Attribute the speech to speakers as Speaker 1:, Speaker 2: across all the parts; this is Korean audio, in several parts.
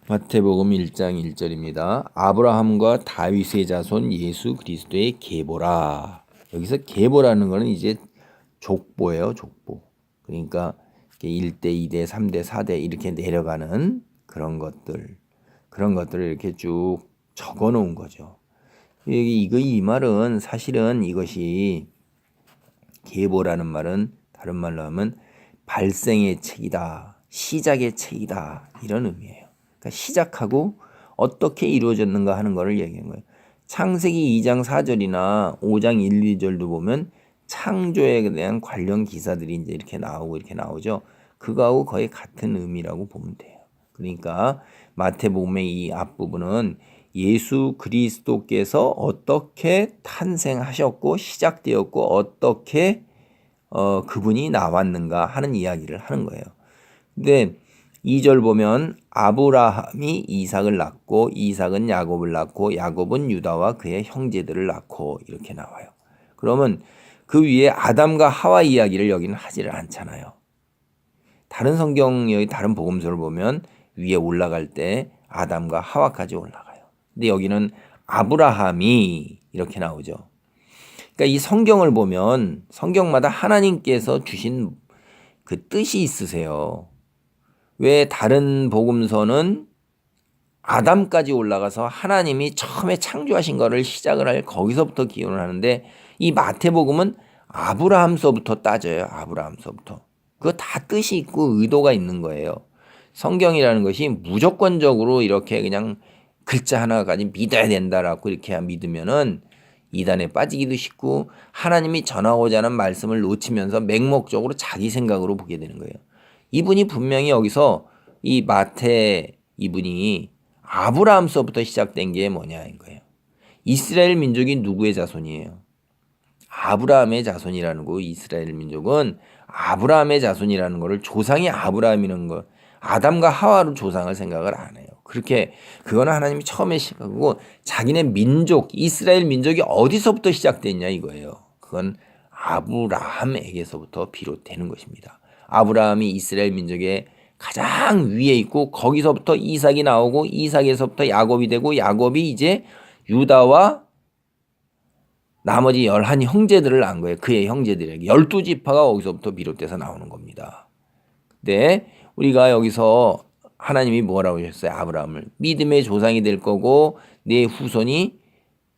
Speaker 1: 마태복음 1장 1절입니다. 아브라함과 다윗의 자손 예수 그리스도의 계보라. 여기서 계보라는 거는 이제 족보예요, 족보. 그러니까 1대, 2대, 3대, 4대 이렇게 내려가는 그런 것들을 이렇게 쭉 적어 놓은 거죠. 이 말은 사실은 이것이 계보라는 말은 다른 말로 하면 발생의 책이다, 시작의 책이다 이런 의미예요. 그러니까 시작하고 어떻게 이루어졌는가 하는 것을 얘기하는 거예요. 창세기 2장 4절이나 5장 1, 2절도 보면 창조에 대한 관련 기사들이 이제 이렇게 나오죠. 그거하고 거의 같은 의미라고 보면 돼요. 그러니까 마태복음의 이 앞부분은 예수 그리스도께서 어떻게 탄생하셨고 시작되었고 어떻게 그분이 나왔는가 하는 이야기를 하는 거예요. 근데 2절 보면 아브라함이 이삭을 낳고 이삭은 야곱을 낳고 야곱은 유다와 그의 형제들을 낳고 이렇게 나와요. 그러면 그 위에 아담과 하와 이야기를 여기는 하지를 않잖아요. 다른 성경 여기 다른 복음서를 보면 위에 올라갈 때 아담과 하와까지 올라가요. 근데 여기는 아브라함이 이렇게 나오죠. 그러니까 이 성경을 보면 성경마다 하나님께서 주신 그 뜻이 있으세요. 왜 다른 복음서는 아담까지 올라가서 하나님이 처음에 창조하신 거를 시작을 할 거기서부터 기원을 하는데 이 마태복음은 아브라함서부터 따져요. 아브라함서부터. 그거 다 뜻이 있고 의도가 있는 거예요. 성경이라는 것이 무조건적으로 이렇게 그냥 글자 하나까지 믿어야 된다라고 이렇게 믿으면은 이단에 빠지기도 쉽고 하나님이 전하고자 하는 말씀을 놓치면서 맹목적으로 자기 생각으로 보게 되는 거예요. 이분이 분명히 여기서 이 마태 이분이 아브라함서부터 시작된 게 뭐냐인 거예요. 이스라엘 민족이 누구의 자손이에요? 아브라함의 자손이라는 거. 이스라엘 민족은 아브라함의 자손이라는 거를 조상이 아브라함이라는 거. 아담과 하와로 조상을 생각을 안 해요. 그렇게 그거는 하나님이 처음에 시작하고 자기네 민족 이스라엘 민족이 어디서부터 시작됐냐 이거예요. 그건 아브라함에게서부터 비롯되는 것입니다. 아브라함이 이스라엘 민족의 가장 위에 있고 거기서부터 이삭이 나오고 이삭에서부터 야곱이 되고 야곱이 이제 유다와 나머지 11 형제들을 낳은 거예요. 그의 형제들에게 12지파가 거기서부터 비롯돼서 나오는 겁니다. 근데 우리가 여기서 하나님이 뭐라고 하셨어요? 아브라함을 믿음의 조상이 될 거고 내 후손이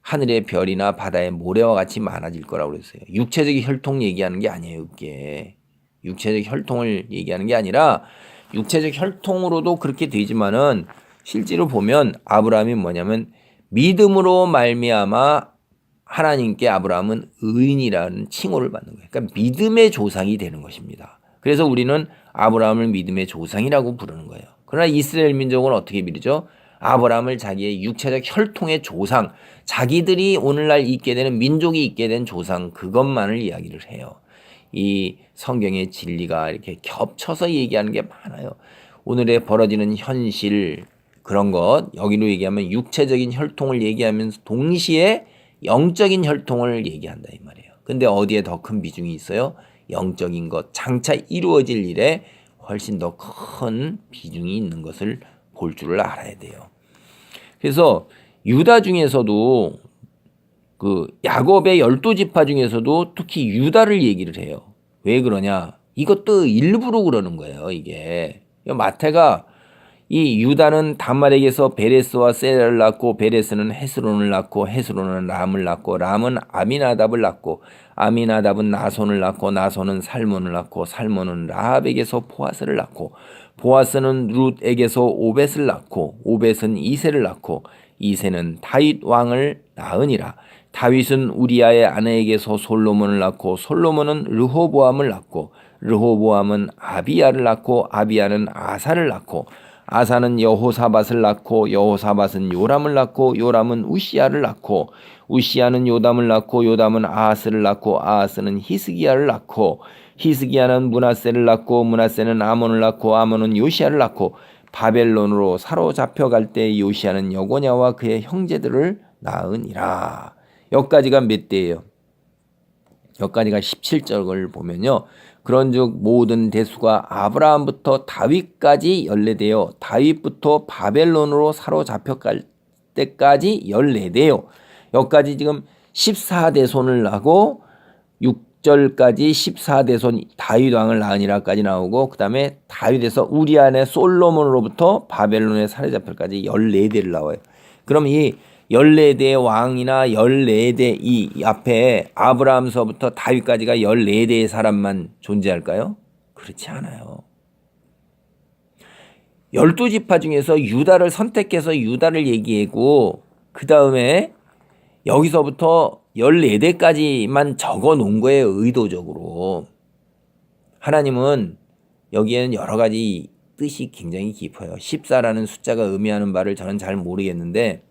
Speaker 1: 하늘의 별이나 바다의 모래와 같이 많아질 거라고 그랬어요. 육체적인 혈통 얘기하는 게 아니에요. 그게 육체적 혈통을 얘기하는 게 아니라 육체적 혈통으로도 그렇게 되지만은 실제로 보면 아브라함이 뭐냐면 믿음으로 말미암아 하나님께 아브라함은 의인이라는 칭호를 받는 거예요. 그러니까 믿음의 조상이 되는 것입니다. 그래서 우리는 아브라함을 믿음의 조상이라고 부르는 거예요. 그러나 이스라엘 민족은 어떻게 믿죠? 아브라함을 자기의 육체적 혈통의 조상, 자기들이 오늘날 있게 되는 민족이 있게 된 조상 그것만을 이야기를 해요. 이 성경의 진리가 이렇게 겹쳐서 얘기하는 게 많아요. 오늘에 벌어지는 현실 그런 것 여기로 얘기하면 육체적인 혈통을 얘기하면서 동시에 영적인 혈통을 얘기한다 이 말이에요. 근데 어디에 더 큰 비중이 있어요? 영적인 것, 장차 이루어질 일에 훨씬 더 큰 비중이 있는 것을 볼 줄을 알아야 돼요. 그래서 유다 중에서도 그 야곱의 12지파 중에서도 특히 유다를 얘기를 해요. 왜 그러냐? 이것도 일부러 그러는 거예요. 이게 마태가 이 유다는 다말에게서 베레스와 세라를 낳고 베레스는 헤스론을 낳고 헤스론은 람을 낳고 람은 아미나답을 낳고 아미나답은 나손을 낳고 나손은 살몬을 낳고 살몬은 라합에게서 보아스를 낳고 보아스는 룻에게서 오벳을 낳고 오벳은 이새를 낳고 이새는 다윗 왕을 낳으니라. 다윗은 우리아의 아내에게서 솔로몬을 낳고 솔로몬은 르호보암을 낳고 르호보암은 아비야를 낳고 아비야는 아사를 낳고 아사는 여호사밧을 낳고 여호사밧은 요람을 낳고 요람은 우시야를 낳고 우시야는 요담을 낳고 요담은 아하스를 낳고 아하스는 히스기야를 낳고 히스기야는 므낫세를 낳고 므낫세는 아몬을 낳고 아몬은 요시야를 낳고 바벨론으로 사로잡혀갈 때 요시야는 여고냐와 그의 형제들을 낳으니라. 여기까지가 몇 대예요? 여기까지가 17절을 보면요. 그런즉 모든 대수가 아브라함부터 다윗까지 연례되어 다윗부터 바벨론으로 사로잡혀갈 때까지 연례되어 여기까지 지금 14대손을 하고 6절까지 14대손 다윗 왕을 낳으니라까지 나오고 그 다음에 다윗에서 우리아의 솔로몬으로부터 바벨론에 사로잡힐까지 14대를 나와요. 그럼 이 14대 왕이나 14대 이 앞에 아브라함서부터 다윗까지가 14대의 사람만 존재할까요? 그렇지 않아요. 12지파 중에서 유다를 선택해서 유다를 얘기하고 그 다음에 여기서부터 14대까지만 적어 놓은 거예요. 의도적으로. 하나님은 여기에는 여러 가지 뜻이 굉장히 깊어요. 14라는 숫자가 의미하는 바를 저는 잘 모르겠는데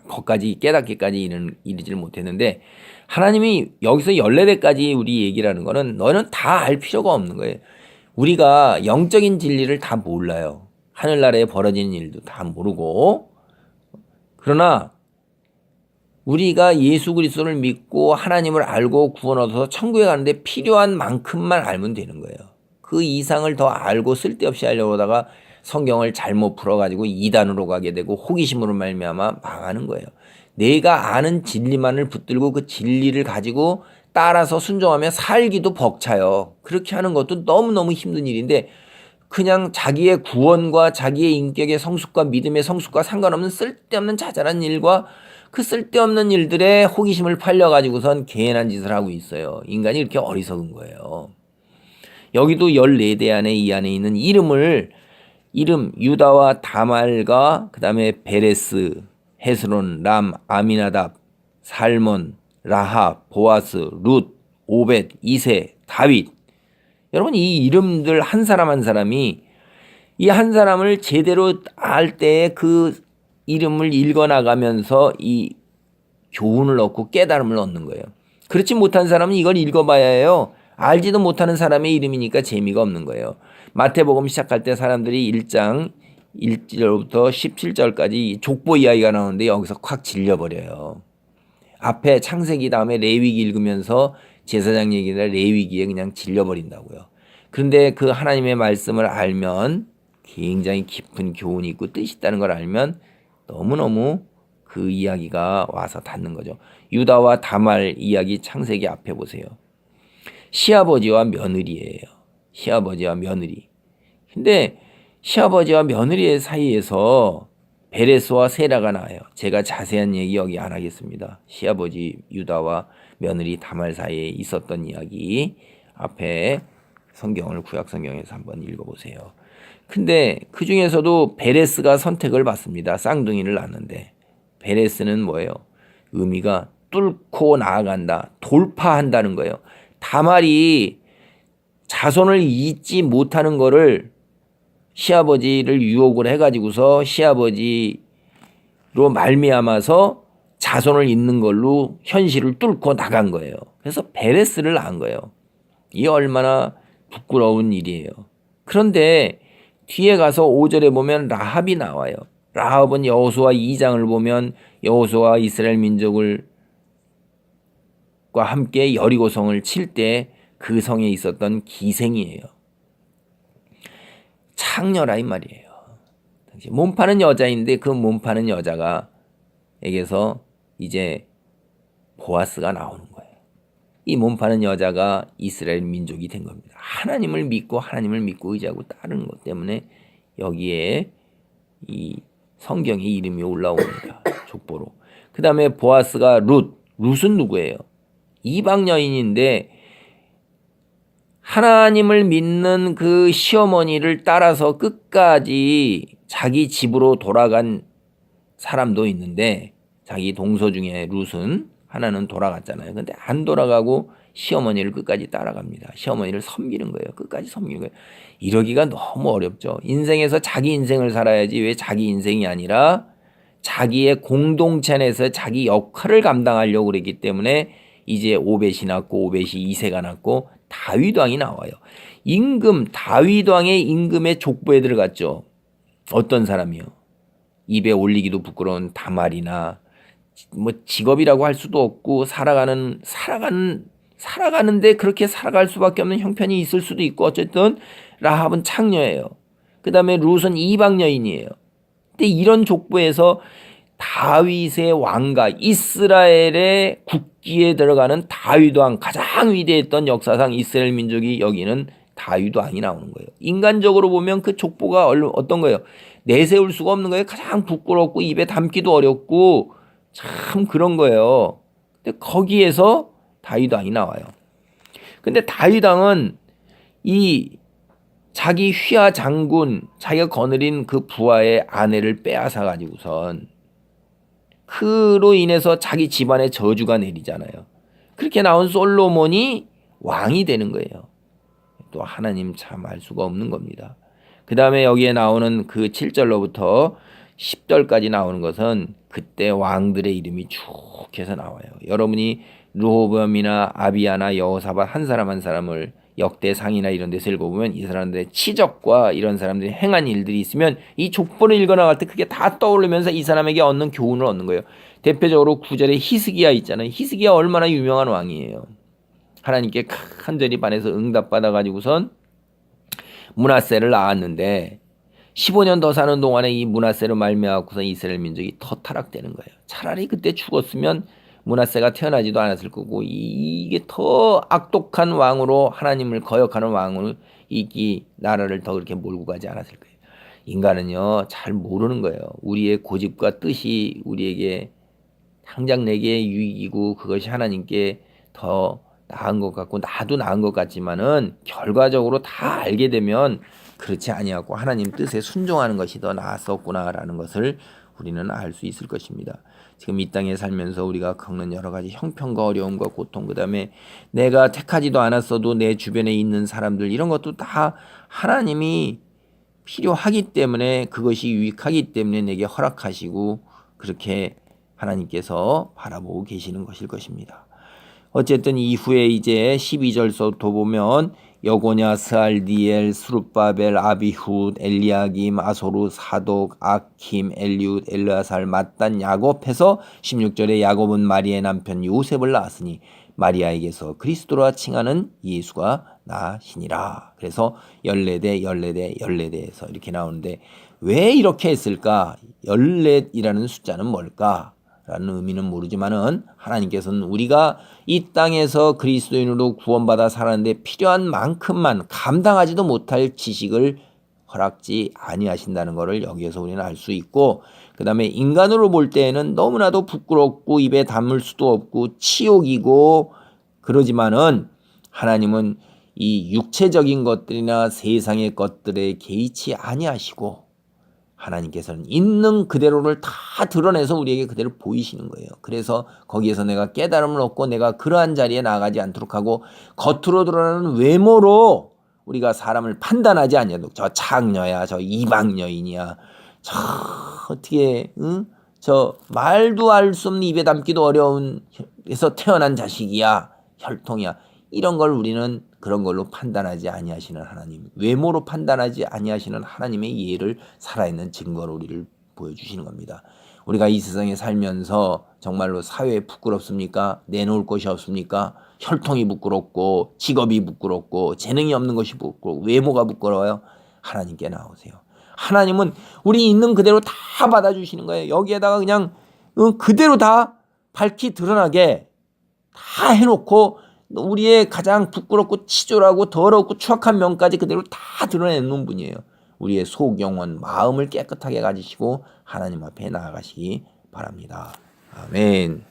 Speaker 1: 거기까지 깨닫기까지 이르지를 못했는데 하나님이 여기서 14대까지 우리 얘기를 하는 거는 너는 다 알 필요가 없는 거예요. 우리가 영적인 진리를 다 몰라요. 하늘나라에 벌어지는 일도 다 모르고 그러나 우리가 예수 그리스도를 믿고 하나님을 알고 구원 얻어서 천국에 가는데 필요한 만큼만 알면 되는 거예요. 그 이상을 더 알고 쓸데없이 하려고 하다가 성경을 잘못 풀어가지고 이단으로 가게 되고 호기심으로 말미암아 망하는 거예요. 내가 아는 진리만을 붙들고 그 진리를 가지고 따라서 순종하며 살기도 벅차요. 그렇게 하는 것도 너무너무 힘든 일인데 그냥 자기의 구원과 자기의 인격의 성숙과 믿음의 성숙과 상관없는 쓸데없는 자잘한 일과 그 쓸데없는 일들에 호기심을 팔려가지고선 개인한 짓을 하고 있어요. 인간이 이렇게 어리석은 거예요. 여기도 14대 안에 이 안에 있는 이름 유다와 다말과 그 다음에 베레스, 헤스론, 람, 아미나답, 살몬, 라합, 보아스, 룻, 오벳, 이세, 다윗. 여러분 이 이름들 한 사람 한 사람이 이 한 사람을 제대로 알 때에 그 이름을 읽어나가면서 이 교훈을 얻고 깨달음을 얻는 거예요. 그렇지 못한 사람은 이걸 읽어봐야 해요. 알지도 못하는 사람의 이름이니까 재미가 없는 거예요. 마태복음 시작할 때 사람들이 1장 1절부터 17절까지 족보 이야기가 나오는데 여기서 콱 질려버려요. 앞에 창세기 다음에 레위기 읽으면서 제사장 얘기나 레위기에 그냥 질려버린다고요. 그런데 그 하나님의 말씀을 알면 굉장히 깊은 교훈이 있고 뜻이 있다는 걸 알면 너무너무 그 이야기가 와서 닿는 거죠. 유다와 다말 이야기 창세기 앞에 보세요. 시아버지와 며느리예요. 시아버지와 며느리. 근데 시아버지와 며느리의 사이에서 베레스와 세라가 나와요. 제가 자세한 얘기 여기 안 하겠습니다. 시아버지 유다와 며느리 다말 사이에 있었던 이야기 앞에 성경을 구약 성경에서 한번 읽어보세요. 근데 그 중에서도 베레스가 선택을 받습니다. 쌍둥이를 낳는데 베레스는 뭐예요? 의미가 뚫고 나아간다, 돌파한다는 거예요. 다말이 자손을 잇지 못하는 거를 시아버지를 유혹을 해가지고서 시아버지로 말미암아서 자손을 잇는 걸로 현실을 뚫고 나간 거예요. 그래서 베레스를 낳은 거예요. 이게 얼마나 부끄러운 일이에요. 그런데 뒤에 가서 5절에 보면 라합이 나와요. 라합은 여호수아 2장을 보면 여호수아 이스라엘 민족과 함께 여리고성을 칠 때 그 성에 있었던 기생이에요. 창녀라 이 말이에요. 몸 파는 여자인데 그 몸 파는 여자가 에게서 이제 보아스가 나오는 거예요. 이 몸 파는 여자가 이스라엘 민족이 된 겁니다. 하나님을 믿고 의지하고 따르는 것 때문에 여기에 이 성경의 이름이 올라옵니다. 족보로. 그 다음에 보아스가 룻은 누구예요? 이방 여인인데 하나님을 믿는 그 시어머니를 따라서 끝까지 자기 집으로 돌아간 사람도 있는데 자기 동서 중에 룻은 하나는 돌아갔잖아요. 근데 안 돌아가고 시어머니를 끝까지 따라갑니다. 시어머니를 섬기는 거예요. 끝까지 섬기는 거예요. 이러기가 너무 어렵죠. 인생에서 자기 인생을 살아야지 왜 자기 인생이 아니라 자기의 공동체 안에서 자기 역할을 감당하려고 그랬기 때문에 이제 오벳이 낳고 오벳이 이세가 낳고 다윗 왕이 나와요. 다윗 왕의 임금의 족보에 들어갔죠. 어떤 사람이요? 입에 올리기도 부끄러운 다말이나 뭐 직업이라고 할 수도 없고 살아가는 살아가는데 그렇게 살아갈 수밖에 없는 형편이 있을 수도 있고 어쨌든 라합은 창녀예요. 그 다음에 룻은 이방 여인이에요. 근데 이런 족보에서 다윗의 왕가 이스라엘의 국기에 들어가는 다윗 왕 가장 위대했던 역사상 이스라엘 민족이 여기는 다윗 왕이 나오는 거예요. 인간적으로 보면 그 족보가 어떤 거예요? 내세울 수가 없는 거예요. 가장 부끄럽고 입에 담기도 어렵고 참 그런 거예요. 근데 거기에서 다윗 왕이 나와요. 근데 다윗 왕은 이 자기 휘하 장군 자기가 거느린 그 부하의 아내를 빼앗아 가지고선 그로 인해서 자기 집안에 저주가 내리잖아요. 그렇게 나온 솔로몬이 왕이 되는 거예요. 또 하나님 참 알 수가 없는 겁니다. 그 다음에 여기에 나오는 그 7절로부터 10절까지 나오는 것은 그때 왕들의 이름이 쭉 해서 나와요. 여러분이 르호보암이나 아비야나 여호사밧 한 사람 한 사람을 역대상이나 이런 데서 읽어보면 이 사람들의 치적과 이런 사람들이 행한 일들이 있으면 이 족보를 읽어나갈 때 그게 다 떠오르면서 이 사람에게 얻는 교훈을 얻는 거예요. 대표적으로 9절에 히스기야 있잖아요. 히스기야 얼마나 유명한 왕이에요. 하나님께 간절히 반해서 응답받아가지고선 므낫세를 낳았는데 15년 더 사는 동안에 이 므낫세로 말미암아서 이스라엘 민족이 더 타락되는 거예요. 차라리 그때 죽었으면 므낫세가 태어나지도 않았을 거고 이게 더 악독한 왕으로 하나님을 거역하는 왕으로 이 나라를 더 그렇게 몰고 가지 않았을 거예요. 인간은요 잘 모르는 거예요. 우리의 고집과 뜻이 우리에게 당장 내게 유익이고 그것이 하나님께 더 나은 것 같고 나도 나은 것 같지만은 결과적으로 다 알게 되면 그렇지 아니하고 하나님 뜻에 순종하는 것이 더 나았었구나라는 것을 우리는 알 수 있을 것입니다. 지금 이 땅에 살면서 우리가 겪는 여러 가지 형편과 어려움과 고통, 그 다음에 내가 택하지도 않았어도 내 주변에 있는 사람들 이런 것도 다 하나님이 필요하기 때문에 그것이 유익하기 때문에 내게 허락하시고 그렇게 하나님께서 바라보고 계시는 것일 것입니다. 어쨌든 이후에 이제 12절서부터 보면 여고냐, 스알디엘, 스룹바벨, 아비훗, 엘리야김, 아소루, 사독, 아킴, 엘리웃, 엘르아살, 맏단, 야곱 해서 16절에 야곱은 마리아의 남편 요셉을 낳았으니 마리아에게서 그리스도라 칭하는 예수가 나시니라. 그래서 14대 이렇게 나오는데 왜 이렇게 했을까? 14이라는 숫자는 뭘까? 라는 의미는 모르지만은 하나님께서는 우리가 이 땅에서 그리스도인으로 구원받아 살았는데 필요한 만큼만 감당하지도 못할 지식을 허락지 아니하신다는 것을 여기에서 우리는 알 수 있고 그 다음에 인간으로 볼 때에는 너무나도 부끄럽고 입에 담을 수도 없고 치욕이고 그러지만은 하나님은 이 육체적인 것들이나 세상의 것들에 개의치 아니하시고 하나님께서는 있는 그대로를 다 드러내서 우리에게 그대로 보이시는 거예요. 그래서 거기에서 내가 깨달음을 얻고 내가 그러한 자리에 나가지 않도록 하고 겉으로 드러나는 외모로 우리가 사람을 판단하지 않냐도 저 창녀야, 저 이방 여인이야, 저 어떻게 저 말도 할 수 없는 입에 담기도 어려운 에서 태어난 자식이야, 혈통이야. 이런 걸 우리는 그런 걸로 판단하지 아니하시는 하나님, 외모로 판단하지 아니하시는 하나님의 예를 살아있는 증거로 우리를 보여주시는 겁니다. 우리가 이 세상에 살면서 정말로 사회에 부끄럽습니까? 내놓을 것이 없습니까? 혈통이 부끄럽고 직업이 부끄럽고 재능이 없는 것이 부끄럽고 외모가 부끄러워요. 하나님께 나오세요. 하나님은 우리 있는 그대로 다 받아주시는 거예요. 여기에다가 그냥 그대로 다 밝히 드러나게 다 해놓고 우리의 가장 부끄럽고 치졸하고 더럽고 추악한 면까지 그대로 다 드러내는 분이에요. 우리의 속, 영혼, 마음을 깨끗하게 가지시고 하나님 앞에 나아가시기 바랍니다. 아멘.